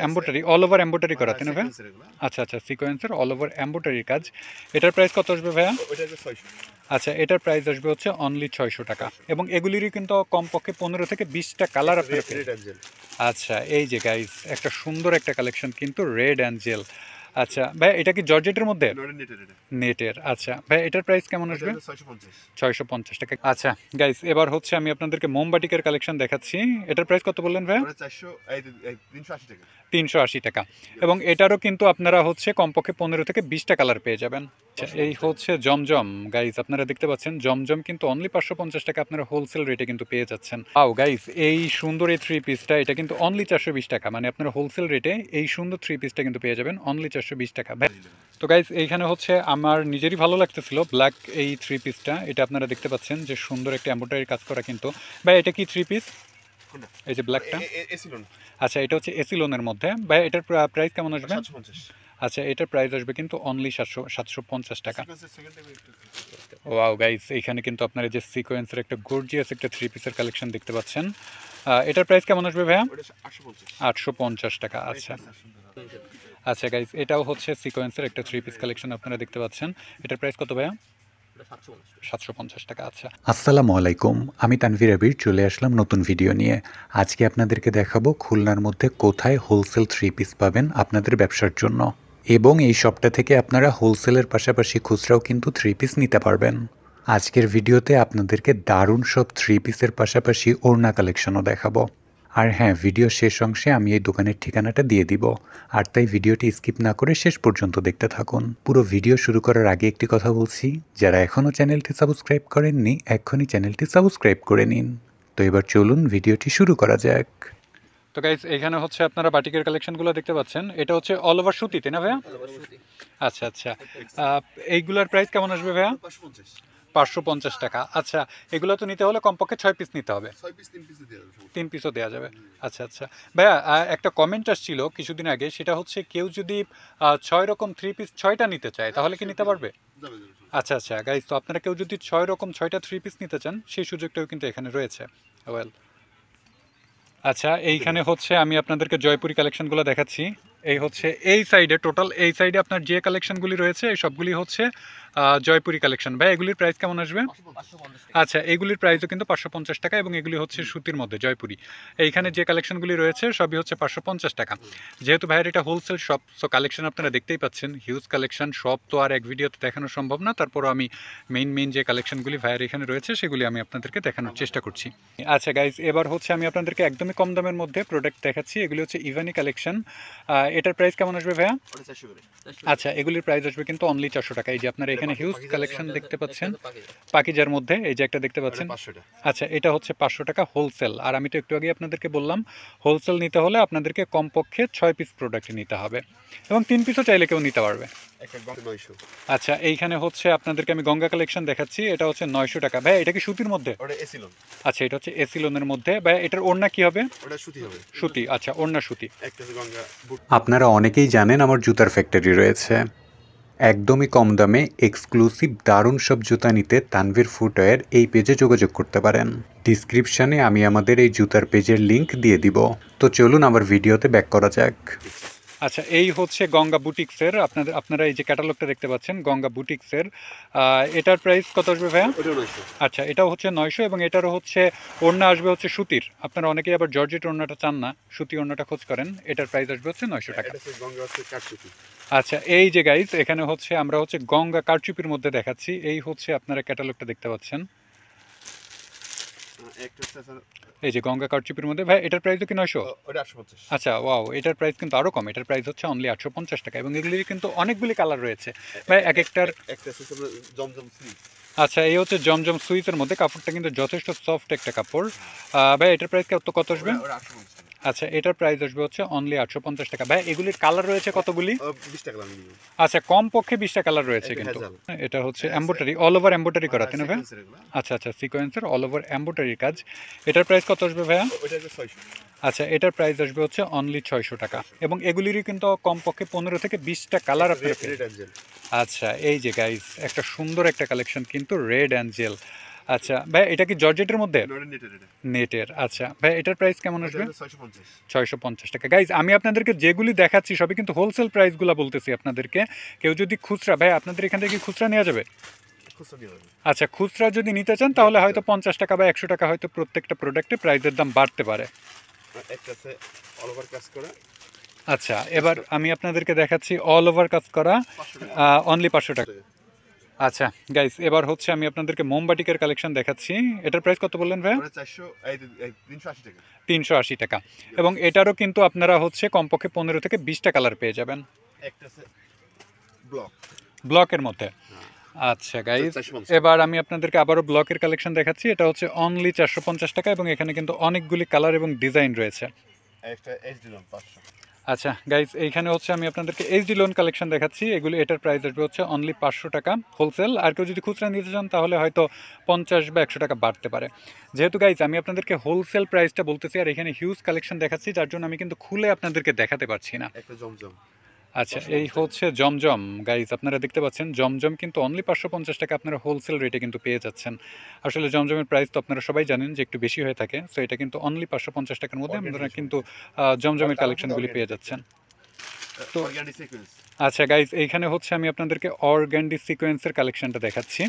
Embroidery all over embroidery করা তাই না ভাই? আচ্ছা আচ্ছা, সিকোয়েন্সের অল ওভার এমব্রয়ডারির কাজ। এটার প্রাইস কত আসবে ভাইয়া? আচ্ছা, এটার প্রাইস আসবে হচ্ছে অনলি 600 টাকা এবং এগুলিরই কিন্তু কমপক্ষে 15 থেকে 20টা কালার আপনারা পেয়ে। আচ্ছা, এই যে গাইস একটা সুন্দর একটা কালেকশন কিন্তু রেড অ্যাঞ্জেল। আচ্ছা ভাই, এটা কি জর্জেটের মধ্যে? নেটের। আচ্ছা ভাই, এটার প্রাইস কেমন আসবে? 650 টাকা। আচ্ছা গাইস, এবার হচ্ছে আমি আপনাদেরকে মোমবাটিকের কালেকশন দেখাচ্ছি। এটার প্রাইস কত বললেন ভাই? 380 টাকা এবং এটারও কিন্তু আপনারা হচ্ছে কমপক্ষে 15 থেকে 20টা কালার পেয়ে যাবেন। আচ্ছা, এই হচ্ছে জমজম গাইস, আপনারা দেখতে পাচ্ছেন জমজম কিন্তু অনলি 550 টাকা আপনারা হোলসেল রেটে কিন্তু পেয়ে যাচ্ছেন। আও গাইস, এই সুন্দর এই থ্রি পিসটা এটা কিন্তু অনলি 420 টাকা, মানে আপনারা হোলসেল রেটে এই সুন্দর থ্রি পিসটা কিন্তু পেয়ে যাবেন অনলি 420 টাকা। তো গাইস, এইখানে হচ্ছে আমার নিজেরই ভালো লাগতেছিল ব্ল্যাক এই থ্রি পিসটা। এটা আপনারা দেখতে পাচ্ছেন যে সুন্দর একটা এমব্রয়ডারি কাজ করা কিন্তু। ভাই এটা কি থ্রি পিস? এই যে ব্ল্যাকটা। আচ্ছা, এটা হচ্ছে এসি লোনের মধ্যে। ভাই এটার প্রাইস কেমন আসবে? আচ্ছা, এটার প্রাইস আসবে কিন্তু অনলি 750 টাকা। ওয়াও গাইস, এইখানে কিন্তু আপনারা যে সিকোয়েন্সের একটা গর্জিয়াস একটা থ্রি পিসের কালেকশন দেখতে পাচ্ছেন। এটার প্রাইস কেমন আসবে ভাইয়া? 850 টাকা। আচ্ছা আচ্ছা গাইস, এটাও হচ্ছে সিকোয়েন্সের একটা থ্রি পিস কালেকশন আপনারা দেখতে পাচ্ছেন। এটার প্রাইস কত ভাইয়া? 750 টাকা। আচ্ছা, আসসালামু আলাইকুম, আমি তানভীর আবির চলে আসলাম নতুন ভিডিও নিয়ে। আজকে আপনাদেরকে দেখাবো খুলনার মধ্যে কোথায় হোলসেল থ্রি পিস পাবেন আপনাদের ব্যবসার জন্য, এবং এই শপটা থেকে আপনারা হোলসেলের পাশাপাশি খুচরাও কিন্তু থ্রি পিস নিতে পারবেন। আজকের ভিডিওতে আপনাদেরকে দারুণ সব থ্রি পিসের পাশাপাশি ওড়না কালেকশনও দেখাবো। আর হ্যাঁ, ভিডিও শেষ অংশে আমি এই দোকানের ঠিকানাটা দিয়ে দিব, আর তাই ভিডিওটি স্কিপ না করে শেষ পর্যন্ত দেখতে থাকুন। পুরো ভিডিও শুরু করার আগে একটি কথা বলছি, যারা এখনও চ্যানেলটি সাবস্ক্রাইব করেননি এক্ষুনি চ্যানেলটি সাবস্ক্রাইব করে নিন। তো এবার চলুন ভিডিওটি শুরু করা যাক। তো গাইস, এখানে হচ্ছে আপনারা বাটিকের কালেকশনগুলো দেখতে পাচ্ছেন। এটা হচ্ছে অল ওভার সুতি তাই না ভাইয়া? আচ্ছা আচ্ছা, এইগুলোর প্রাইস কেমন আসবে ভাইয়া? 550 টাকা। আচ্ছা, এগুলো তো নিতে হলে কমপক্ষে 6 পিস নিতে হবে। 3 পিসও দেওয়া যাবে। আচ্ছা আচ্ছা ভাইয়া, একটা কমেন্ট আসছিল কিছুদিন আগে, সেটা হচ্ছে কেউ যদি 6 রকম থ্রি পিস 6টা নিতে চায় তাহলে কি নিতে পারবে? আচ্ছা আচ্ছা গাইস, তো আপনারা কেউ যদি 6 রকম 6টা থ্রি পিস নিতে চান সেই সুযোগটাও কিন্তু এখানে রয়েছে। ওয়েল, আচ্ছা এইখানে হচ্ছে আমি আপনাদেরকে জয়পুরি কালেকশনগুলো দেখাচ্ছি। এই হচ্ছে এই সাইডে, টোটাল এই সাইডে আপনার যে কালেকশনগুলি রয়েছে এই সবগুলি হচ্ছে জয়পুরি কালেকশন। ভাই এগুলির প্রাইস কেমন আসবে? আচ্ছা, এগুলির প্রাইসও কিন্তু 550 টাকা এবং এগুলি হচ্ছে সুতির মধ্যে জয়পুরি। এইখানে যে কালেকশনগুলি রয়েছে সবই হচ্ছে 550 টাকা। যেহেতু ভাইয়ের এটা হোলসেল শপ, সো কালেকশন আপনারা দেখতেই পাচ্ছেন, হিউজ কালেকশন। সব তো আর এক ভিডিওতে দেখানো সম্ভব না, তারপরও আমি মেইন যে কালেকশনগুলি ভাইয়ের এখানে রয়েছে সেগুলি আমি আপনাদেরকে দেখানোর চেষ্টা করছি। আচ্ছা গাইজ, এবার হচ্ছে আমি আপনাদেরকে একদমই কম দামের মধ্যে প্রোডাক্ট দেখাচ্ছি। এগুলি হচ্ছে ইভানি কালেকশন। এটার প্রাইস কেমন আসবে ভাইয়া? আচ্ছা, এগুলির প্রাইস আসবে কিন্তু অনলি 400 টাকা। এই যে আপনারা এখানে হিউজ কালেকশন দেখতে পাচ্ছেন পাকিজার মধ্যে, এই যে একটা দেখতে পাচ্ছেন। আচ্ছা, এটা হচ্ছে 500 টাকা হোলসেল। আর আমি তো একটু আগে আপনাদেরকে বললাম হোলসেল নিতে হলে আপনাদেরকে কমপক্ষে 6 পিস প্রোডাক্ট নিতে হবে এবং 3 পিসও চাইলে কেউ নিতে পারবে। আচ্ছা, এইখানে হচ্ছে আপনাদেরকে আমি গঙ্গা কালেকশন দেখাচ্ছি। এটা হচ্ছে 900 টাকা। ভাই এটা কি সুতির মধ্যে? আচ্ছা, এটা হচ্ছে এসি লোনের মধ্যে। ভাই এটার ওড়না কি হবে? সুতি। আচ্ছা, ওড়না সুতি। আপনারা অনেকেই জানেন আমার জুতার ফ্যাক্টরি রয়েছে। একদমই কম দামে এক্সক্লুসিভ দারুণ সব জুতা নিতে তানভীর ফুটওয়্যার এই পেজে যোগাযোগ করতে পারেন। ডিসক্রিপশনে আমি আমাদের এই জুতার পেজের লিংক দিয়ে দিব। তো চলুন আবার ভিডিওতে ব্যাক করা যাক। আচ্ছা, এই হচ্ছে গঙ্গা বুটিক্সের, আপনারা এই যে ক্যাটালগটা দেখতে পাচ্ছেন গঙ্গা বুটিক্সের। এটার প্রাইস কত আসবে ভাইয়া? আচ্ছা, এটাও হচ্ছে 900 এবং এটারও হচ্ছে ওড়না আসবে হচ্ছে সুতির। আপনারা অনেকেই আবার জর্জেট ওড়নাটা চান না, সুতি ওড়নাটা খোঁজ করেন। এটার প্রাইস আসবে হচ্ছে 900 টাকা। আচ্ছা, এই যে গাইজ, এখানে হচ্ছে আমরা হচ্ছে গঙ্গা কারচুপির মধ্যে দেখাচ্ছি। এই হচ্ছে আপনারা ক্যাটালগটা দেখতে পাচ্ছেন, এই যে গঙ্গা কারচুপির মধ্যে। ভাই এটার প্রাইসও কি 900? আচ্ছা, ওয়াও, এটার প্রাইস কিন্তু আরো কম। এটার প্রাইস হচ্ছে অনলি 850 টাকা এবং এগুলির কিন্তু অনেকগুলি কালার রয়েছে। ভাই এক একটার। আচ্ছা, এই হচ্ছে জমজম সুইচের মধ্যে, কাপড়টা কিন্তু যথেষ্ট সফট একটা কাপড়। ভাই এটার প্রাইস কত আসবে? আচ্ছা, এটার প্রাইস আসবে হচ্ছে অনলি 850 টাকা। ভাই এগুলির কালার রয়েছে কতগুলি? আচ্ছা, কম পক্ষে 20টা কালার রয়েছে কিন্তু। এটা হচ্ছে এমব্রয়ডারি অল ওভার এমব্রয়ডারি করা তাই না ভাই? আচ্ছা আচ্ছা, সিকোয়েন্সের অল ওভার এমব্রয়ডারির কাজ। এটার প্রাইস কত আসবে ভাইয়া? আচ্ছা, এটার প্রাইস আসবে হচ্ছে অনলি 600 টাকা এবং এগুলিরই কিন্তু কমপক্ষে 15 থেকে 20টা কালার আপনারা পেয়ে। আচ্ছা, এই যে গাইস একটা সুন্দর একটা কালেকশন কিন্তু রেড অ্যাঞ্জেল। আচ্ছা ভাই, এটা কি জর্জেটের মধ্যে? এটা নেটের এটা। নেটের। আচ্ছা ভাই, এটার প্রাইস কেমন এটা আসবে? হলো 650। 650 টাকা। গাইজ আমি আপনাদেরকে যেগুলি দেখাচ্ছি সবই কিন্তু হোলসেল প্রাইসগুলো বলতেছি আপনাদেরকে। কেউ যদি খুচরা, ভাই আপনাদের এখান থেকে কি খুচরা নেওয়া যাবে? খুচরা দিয়ে হবে। আচ্ছা, খুচরা যদি নিতে চান তাহলে হয়তো 50 টাকা বা 100 টাকা হয়তো প্রত্যেকটা প্রোডাক্টে প্রাইসের দাম বাড়তে পারে। আর একটা আছে অল ওভার কাজ করা আচ্ছা, এবার আমি আপনাদেরকে দেখাচ্ছি অল ওভার কাজ করা 500 টাকা। অনলি 500 টাকা। আচ্ছা গাইস, এবার হচ্ছে আমি আপনাদেরকে মোমবাটিকের কালেকশন দেখাচ্ছি। এটার প্রাইস কত বললেন ভাই? ওটা 400 এই 380 টাকা। 380 টাকা। এবং এটারও কিন্তু আপনারা হচ্ছে কমপক্ষে 15 থেকে 20টা কালার পেয়ে যাবেন একটা আছে ব্লক। ব্লকের মধ্যে। হ্যাঁ। আচ্ছা গাইস, 450। এবার আমি আপনাদেরকে আবারও ব্লকের কালেকশন দেখাচ্ছি। এটা হচ্ছে অনলি 450 টাকা এবং এখানে কিন্তু অনেকগুলি কালার এবং ডিজাইন রয়েছে। একটা এইচডি লোন 500। আচ্ছা গাইস, এইখানে হচ্ছে আমি আপনাদেরকে এইচডি লোন কালেকশন দেখাচ্ছি। এগুলি এটার প্রাইস আসবে হচ্ছে অনলি 500 টাকা হোলসেল। আর কেউ যদি খুচরা নিতে চান তাহলে হয়তো 50 বা 100 টাকা বাড়তে পারে। যেহেতু গাইস আমি আপনাদেরকে হোলসেল প্রাইসটা বলতেছি আর এখানে হিউজ কালেকশন দেখাচ্ছি, যার জন্য আমি কিন্তু খুলে আপনাদেরকে দেখাতে পারছি না। একটা জমজম। আচ্ছা, এই হচ্ছে জমজম গাইস, আপনারা দেখতে পাচ্ছেন জমজম কিন্তু অনলি 550 টাকা আপনারা হোলসেল রেটে কিন্তু পেয়ে যাচ্ছেন। আসলে জমজমের প্রাইস তো আপনারা সবাই জানেন যে একটু বেশি হয়ে থাকে, সো এটা কিন্তু অনলি 550 টাকার মধ্যে আপনারা কিন্তু জমজমের কালেকশনগুলি পেয়ে যাচ্ছেন। তো অর্গানিক সিকোয়েন্স। আচ্ছা গাইস, এইখানে হচ্ছে আমি আপনাদেরকে অর্গ্যান্ডি সিকোয়েন্সের কালেকশনটা দেখাচ্ছি।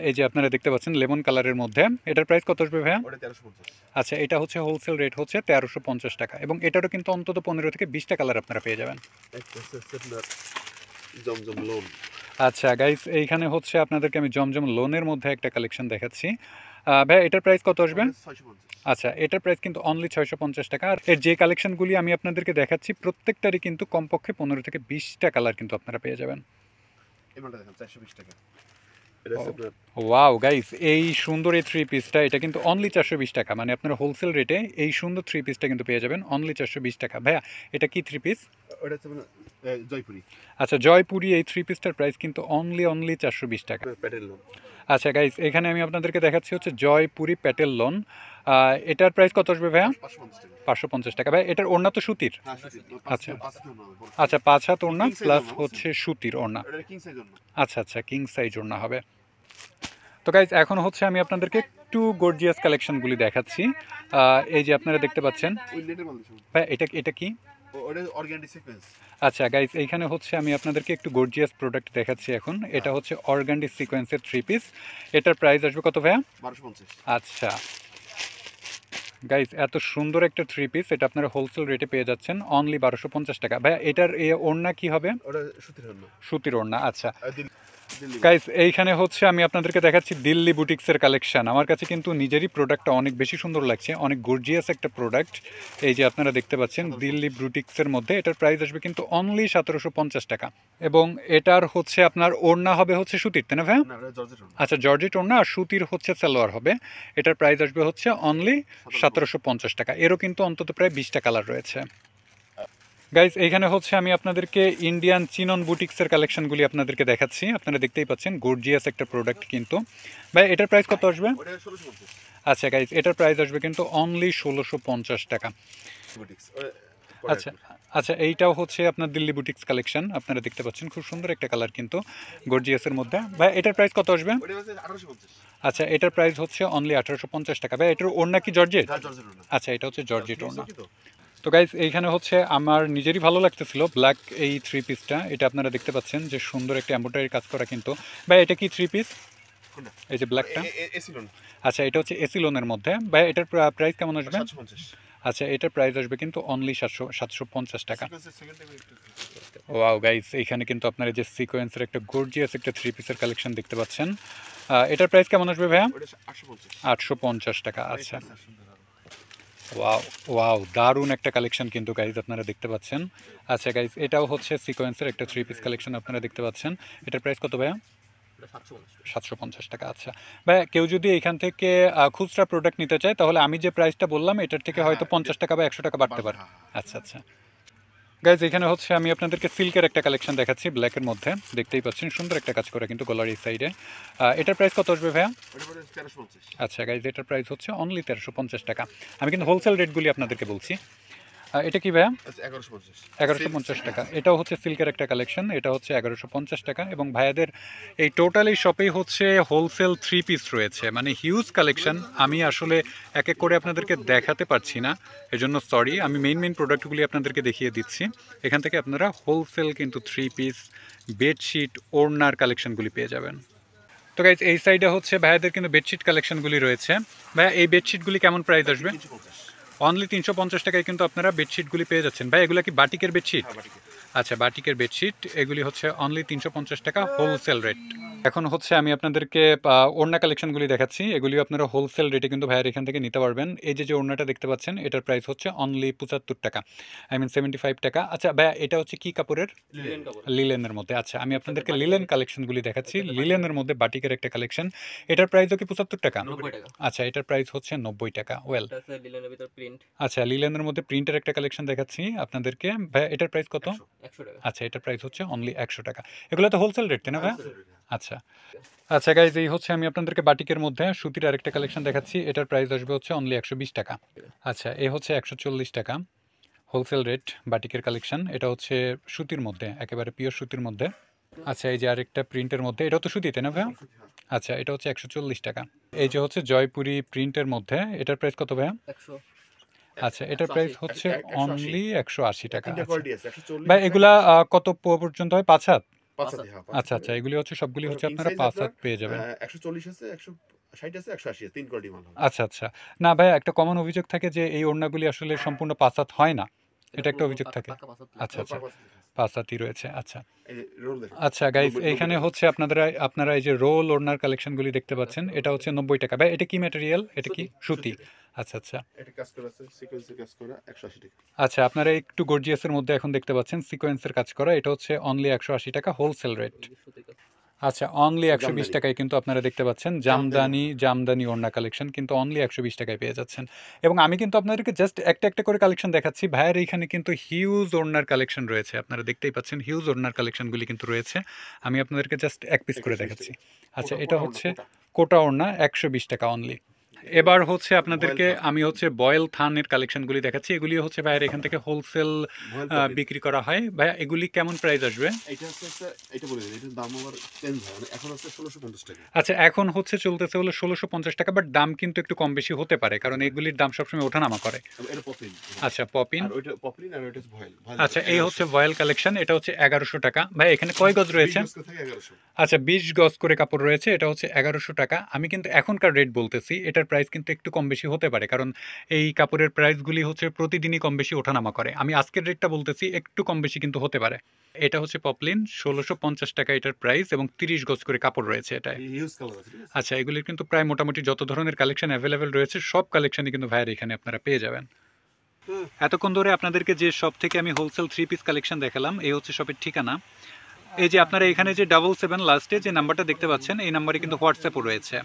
এই যে আপনারা দেখতে পাচ্ছেন লেমন কালারের মধ্যে। এটার প্রাইস কত আসবে ভাইয়া? ওটা 1350। আচ্ছা, এটা হচ্ছে হোলসেল রেট হচ্ছে 1350 টাকা এবং এটারও কিন্তু অন্তত 15 থেকে 20টা কালার আপনারা পেয়ে যাবেন। একটা আছে আপনার জমজম লোন। আচ্ছা গাইস, এইখানে হচ্ছে আপনাদেরকে আমি জমজম লোনের মধ্যে একটা কালেকশন দেখাচ্ছি। ভাই এটার প্রাইস কত আসবে? 650। আচ্ছা, এটার প্রাইস কিন্তু অনলি 650 টাকা। আর এর যে কালেকশনগুলি আমি আপনাদেরকে দেখাচ্ছি প্রত্যেকটারই কিন্তু কমপক্ষে 15 থেকে 20টা কালার কিন্তু আপনারা পেয়ে যাবেন। এমনটা দেখেন 420 টাকা। এটা আছে আপনার ওয়াও গাইস, এই সুন্দর এই থ্রি পিসটা এটা কিন্তু অনলি 420 টাকা। মানে আপনারা হোলসেল রেটে এই সুন্দর থ্রি পিসটা কিন্তু পেয়ে যাবেন অনলি 420 টাকা। ভাইয়া এটা কি থ্রি পিস? ওটা আছে আপনার জয়পুরি। আচ্ছা, জয়পুরি এই থ্রি পিসটার প্রাইস কিন্তু অনলি 420 টাকা। প্যাটেল লোন। আচ্ছা গাইস, এখানে আমি আপনাদেরকে দেখাচ্ছি হচ্ছে জয়পুরি প্যাটেল লোন। এটার প্রাইস কত আসবে ভাইয়া? 550 টাকা। 550 টাকা। ভাই এটার ওড়না তো সুতির? হ্যাঁ সুতির। আচ্ছা। 5 দিন হবে। আচ্ছা, 5 হাত ওড়না King size প্লাস ওড়না, হচ্ছে সুতির ওড়না। এটা কিং সাইজ ওড়না। আচ্ছা আচ্ছা, কিং সাইজ ওড়না হবে। তো গাইজ এখন হচ্ছে আমি আপনাদেরকে একটু গর্জিয়াস কালেকশনগুলি দেখাচ্ছি। এই যে আপনারা দেখতে পাচ্ছেন। ওই নেটের মাল দিছো। ভাই এটা কি? ওটা অর্গানিক সিকোয়েন্স। আচ্ছা গাইজ, এইখানে হচ্ছে আমি আপনাদেরকে একটু গর্জিয়াস প্রোডাক্ট দেখাচ্ছি এখন। এটা হচ্ছে অর্গান্ডি সিকোয়েন্সের থ্রি পিস। এটার প্রাইস আসবে কত ভাইয়া? 1250। আচ্ছা গাইজ, এত সুন্দর একটা থ্রি পিস এটা আপনারা হোলসেল রেটে পেয়ে যাচ্ছেন অনলি 1250 টাকা। ভাইয়া এটার ওড়না কি হবে? ওটা সুতির ওড়না। সুতির ওড়না। আচ্ছা দিল্লি। গাইস, এইখানে হচ্ছে আমি আপনাদেরকে দেখাচ্ছি দিল্লি বুটিক্সের কালেকশন। আমার কাছে কিন্তু নিজেরই প্রোডাক্টটা অনেক বেশি সুন্দর লাগছে, অনেক গর্জিয়াস একটা প্রোডাক্ট। এই যে আপনারা দেখতে পাচ্ছেন দিল্লি বুটিক্সের মধ্যে এটার প্রাইস আসবে কিন্তু অনলি 1750 টাকা এবং এটার হচ্ছে আপনার ওড়না হবে হচ্ছে সুতির, তাই না ভাই? না, ওটা জর্জেট ওড়না। আচ্ছা, জর্জেট ওড়না আর সুতির হচ্ছে সালোয়ার হবে। এটার প্রাইস আসবে হচ্ছে অনলি 1750 টাকা। এরও কিন্তু অন্তত প্রায় 20টা কালার রয়েছে। গাইজ, এইখানে হচ্ছে আমি আপনাদেরকে ইন্ডিয়ান চিনন বুটিক্সের কালেকশনগুলি আপনাদেরকে দেখাচ্ছি। আপনারা দেখতেই পাচ্ছেন গর্জিয়াস একটা প্রোডাক্ট কিন্তু। ভাই এটার প্রাইস কত আসবে? ওটা 1650। আচ্ছা গাইজ, এটার প্রাইস আসবে কিন্তু অনলি 1650 টাকা। বুটিক্স। আচ্ছা আচ্ছা, এইটাও হচ্ছে আপনার দিল্লি বুটিক্স কালেকশন। আপনারা দেখতে পাচ্ছেন খুব সুন্দর একটা কালার কিন্তু গর্জিয়াসের মধ্যে। ভাই এটার প্রাইস কত আসবে? ওটা হচ্ছে 1850। আচ্ছা, এটার প্রাইস হচ্ছে অনলি 1850 টাকা। ভাই এটার ওড়না কি জর্জেট? জর্জেট ওড়না। আচ্ছা, এটা হচ্ছে জর্জেট ওড়না। তো গাইজ, এইখানে হচ্ছে আমার নিজেরই ভালো লাগতেছিল ব্ল্যাক এই থ্রি পিসটা। এটা আপনারা দেখতে পাচ্ছেন যে সুন্দর একটা এমব্রয়ডারি কাজ করা কিন্তু। ভাই এটা কি থ্রি পিস? এই যে ব্ল্যাকটা। AC loan. আচ্ছা, এটা হচ্ছে এসি লোনের মধ্যে। ভাই এটার প্রাইস কেমন আসবে? 750। আচ্ছা, এটার প্রাইস আসবে কিন্তু অনলি 750 টাকা। সিকোয়েন্সের সেকেন্ড টাইম একটু। ওয়াও গাইজ, এইখানে কিন্তু আপনারা যে সিকোয়েন্সের একটা গর্জিয়াস একটা থ্রি পিসের কালেকশন দেখতে পাচ্ছেন। এটার প্রাইস কেমন আসবে ভাইয়া? ওটা 850। 850 টাকা। আচ্ছা ওয়াও ওয়াও, দারুণ একটা কালেকশন কিন্তু গাইজ আপনারা দেখতে পাচ্ছেন। আচ্ছা গাইজ, এটাও হচ্ছে সিকোয়েন্সের একটা থ্রি পিস কালেকশন আপনারা দেখতে পাচ্ছেন। এটার প্রাইস কত ভাইয়া? 750 টাকা। আচ্ছা ভাইয়া, কেউ যদি এখান থেকে খুচরা প্রোডাক্ট নিতে চায় তাহলে আমি যে প্রাইসটা বললাম এটার থেকে হয়তো 50 টাকা বা 100 টাকা বাড়তে পারে। আচ্ছা আচ্ছা গাইজ, এখানে হচ্ছে আমি আপনাদেরকে সিল্কের একটা কালেকশন দেখাচ্ছি ব্ল্যাকের মধ্যে। দেখতেই পাচ্ছেন সুন্দর একটা কাজ করা কিন্তু গলার এই সাইডে। এটার প্রাইস কত আসবে ভাইয়া? ওটা 1350। আচ্ছা গাইজ, এটার প্রাইস হচ্ছে অনলি 1350 টাকা। আমি কিন্তু হোলসেল রেটগুলি আপনাদেরকে বলছি। এটা কি ভাইয়া? আচ্ছা 1150 1150 টাকা। এটাও হচ্ছে সিল্কের একটা কালেকশন, এটা হচ্ছে 1150 টাকা। এবং ভাইয়াদের এই টোটালি শপেই হচ্ছে হোলসেল 3 পিস রয়েছে, মানে হিউজ কালেকশন। আমি আসলে এক এক করে আপনাদেরকে দেখাতে পারছি না, এজন্য সরি। আমি মেইন প্রোডাক্টগুলি আপনাদেরকে দেখিয়ে দিচ্ছি। এখান থেকে আপনারা হোলসেল কিন্তু 3 পিস, বেডশিট, ওড়নার কালেকশনগুলি পেয়ে যাবেন। তো গাইজ এই সাইডে হচ্ছে ভাইয়াদের কিন্তু বেডশিট কালেকশনগুলি রয়েছে। ভাইয়া এই বেডশিটগুলি কেমন প্রাইস আসবে? 350। অনলি 350 টাকায় কিন্তু আপনারা বেডশিটগুলি পেয়ে যাচ্ছেন। ভাই এগুলো কি বাটিকের বেডশিট? হ্যাঁ বাটিকে। আচ্ছা, বাটিকের বেডশিট এগুলি হচ্ছে অনলি 350 টাকা হোলসেল রেট। এখন হচ্ছে আমি আপনাদেরকে ওড়না কালেকশনগুলি দেখাচ্ছি, এগুলি আপনারা হোলসেল রেটে কিন্তু ভাইয়ের এখান থেকে নিতে পারবেন। এই যে ওড়নাটা দেখতে পাচ্ছেন, এটার প্রাইস হচ্ছে অনলি 75 টাকা, আই মিন 75 টাকা। আচ্ছা ভাইয়া, এটা হচ্ছে কি কাপড়ের? লিলেন কাপড়। লিলেনের মধ্যে। আচ্ছা, আমি আপনাদেরকে লিলেন কালেকশনগুলি দেখাচ্ছি। লিলেনের মধ্যে বাটিকের একটা কালেকশন, এটার প্রাইসও কি 75 টাকা? 90 টাকা। আচ্ছা, এটার প্রাইস হচ্ছে 90 টাকা। ওয়েল, এটা আছে লিলেনের ভিতর প্রিন্ট আচ্ছা, লিলেনের মধ্যে প্রিন্টের একটা কালেকশন দেখাচ্ছি আপনাদেরকে। ভাইয়া এটার প্রাইস কত? 100 টাকা। আচ্ছা, এটার প্রাইস হচ্ছে অনলি 100 টাকা। এগুলো তো হোলসেল রেট, তাই না ভাইয়া? আচ্ছা আচ্ছা গাইজ, এই হচ্ছে আমি আপনাদেরকে বাটিকের মধ্যে সুতির আরেকটা কালেকশন দেখাচ্ছি। এটার প্রাইস আসবে হচ্ছে অনলি 120 টাকা। আচ্ছা, এ হচ্ছে 140 টাকা হোলসেল রেট বাটিকের কালেকশন। এটা হচ্ছে সুতির মধ্যে, একেবারে পিওর সুতির মধ্যে। আচ্ছা, এই যে আরেকটা প্রিন্টের মধ্যে, এটাও তো সুতিতে না ভাইয়া? আচ্ছা, এটা হচ্ছে 140 টাকা। এই যে হচ্ছে জয়পুরি প্রিন্টের মধ্যে, এটার প্রাইস কত ভাইয়া? 100 আচ্ছা, এটার প্রাইস হচ্ছে 180 অনলি 180 টাকা। তিনটা আচ্ছা কোয়ালিটি আছে 140। ভাই, এগুলা কত পর্যন্ত হয়? 5 হাত? 5 হাতে। হ্যাঁ আচ্ছা আচ্ছা, এগুলি হচ্ছে সবগুলি হচ্ছে আপনারা 5 হাত পেয়ে যাবেন। 140 আছে, 160 আছে, 180 আছে, তিন কোয়ালিটি মাল হবে। আচ্ছা আচ্ছা, না ভাই, একটা কমন অভিযোগ থাকে যে এই ওড়নাগুলি আসলে সম্পূর্ণ 5 হাত হয় না, এটা একটা অভিযোগ থাকে। পাকা 5 আচ্ছা আচ্ছা, 5 হাতই রয়েছে। আচ্ছা এই যে রোল দেখেন। আচ্ছা গাইস, এইখানে হচ্ছে আপনারা এই যে রোল ওড়নার কালেকশনগুলি দেখতে পাচ্ছেন, এটা হচ্ছে 90 টাকা। ভাই এটা কি ম্যাটেরিয়াল? এটা কি সুতি? আচ্ছা আচ্ছা এটা কাজ করা আছে, সিকোয়েন্সে কাজ করা, 180 টাকা। আচ্ছা, আপনারা একটু গর্জিয়াসের মধ্যে এখন দেখতে পাচ্ছেন সিকোয়েন্সের কাজ করা, এটা হচ্ছে অনলি 180 টাকা হোলসেল রেট। আচ্ছা, অনলি 120 টাকায় কিন্তু আপনারা দেখতে পাচ্ছেন জামদানি ওড়না কালেকশন কিন্তু অনলি 120 টাকায় পেয়ে যাচ্ছেন। এবং আমি কিন্তু আপনাদেরকে জাস্ট একটা একটা করে কালেকশন দেখাচ্ছি। ভাইয়ের এইখানে কিন্তু হিউজ ওড়নার কালেকশন রয়েছে, আপনারা দেখতেই পাচ্ছেন হিউজ ওড়নার কালেকশনগুলি কিন্তু রয়েছে। আমি আপনাদেরকে জাস্ট এক পিস করে দেখাচ্ছি। আচ্ছা, এটা হচ্ছে কোটা ওড়না, 120 টাকা অনলি। এবার হচ্ছে আপনাদেরকে আমি হচ্ছে বয়েল থানের কালেকশনগুলি দেখাচ্ছি। এগুলি হচ্ছে ভাইয়ের এখান থেকে হোলসেল বিক্রি করা হয়। ভাইয়া এগুলি কেমন প্রাইস আসবে? এটা হচ্ছে এটা বলে দিন, এটার দাম আবার চেঞ্জ হয়, মানে এখন হচ্ছে 1650 টাকা। আচ্ছা, এখন হচ্ছে চলতেছে হলো 1650 টাকা, বাট দাম কিন্তু একটু কম বেশি হতে পারে, কারণ এগুলির দাম সবসময় ওঠানামা করে। এটা পপলিন। আচ্ছা, পপিন। আর ওইটা পপলিন, আর ওইটা ভয়েল। আচ্ছা, এই হচ্ছে ভয়েল কালেকশন, এটা হচ্ছে 1100 টাকা। ভাই এখানে কয় গজ রয়েছে? 20 থেকে 1100। আচ্ছা, 20 গজ করে কাপড় রয়েছে, এটা হচ্ছে 1100 টাকা। আমি কিন্তু এখনকার রেট বলতেছি, এটার প্রাইস কিন্তু একটু কম বেশি হতে পারে, কারণ এই কাপড়ের প্রাইসগুলি হচ্ছে প্রতিদিনই কম বেশি ওঠানামা করে। আমি আজকের রেটটা বলতেছি, একটু কম বেশি কিন্তু হতে পারে। এটা হচ্ছে পপলিন, 1650 টাকা এটার প্রাইস, এবং 30 গজ করে কাপড় রয়েছে এটায়। হিউজ কালার আছে, ঠিক আছে? আচ্ছা, এগুলির কিন্তু প্রায় মোটামুটি যত ধরনের কালেকশন অ্যাভেলেবেল রয়েছে, সব কালেকশনই কিন্তু ভাইয়ের এখানে আপনারা পেয়ে যাবেন। এতক্ষণ ধরে আপনাদেরকে যে শপ থেকে আমি হোলসেল 3 পিস কালেকশন দেখালাম, এই হচ্ছে শপের ঠিকানা। এই যে আপনারা এখানে যে 77 লাস্টে যে নাম্বারটা দেখতে পাচ্ছেন, এই নাম্বারে কিন্তু হোয়াটসঅ্যাপও রয়েছে,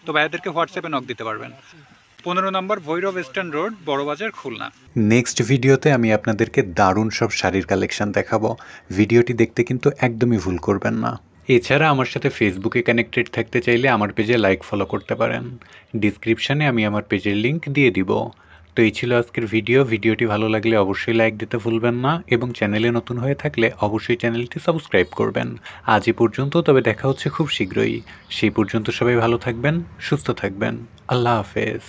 তো ভাইয়াদেরকে হোয়াটসঅ্যাপে নক দিতে পারবেন। 15 নম্বর Bhairab western road, Barabazar, Khulna. Next ভিডিওতে আমি আপনাদেরকে দারুণ সব শাড়ির কালেকশন দেখাবো। ভিডিওটি দেখতে কিন্তু একদমই ভুল করবেন না। এছাড়া আমার সাথে ফেসবুকে কানেক্টেড থাকতে চাইলে আমার পেজে লাইক ফলো করতে পারেন। ডিসক্রিপশানে আমি আমার পেজের লিংক দিয়ে দিব। তো এই ছিল আজকের ভিডিওটি ভালো লাগলে অবশ্যই লাইক দিতে ভুলবেন না, এবং চ্যানেলে নতুন হয়ে থাকলে অবশ্যই চ্যানেলটি সাবস্ক্রাইব করবেন। আজ এ পর্যন্ত, তবে দেখা হচ্ছে খুব শীঘ্রই। সেই পর্যন্ত সবাই ভালো থাকবেন, সুস্থ থাকবেন। আল্লাহ হাফেজ।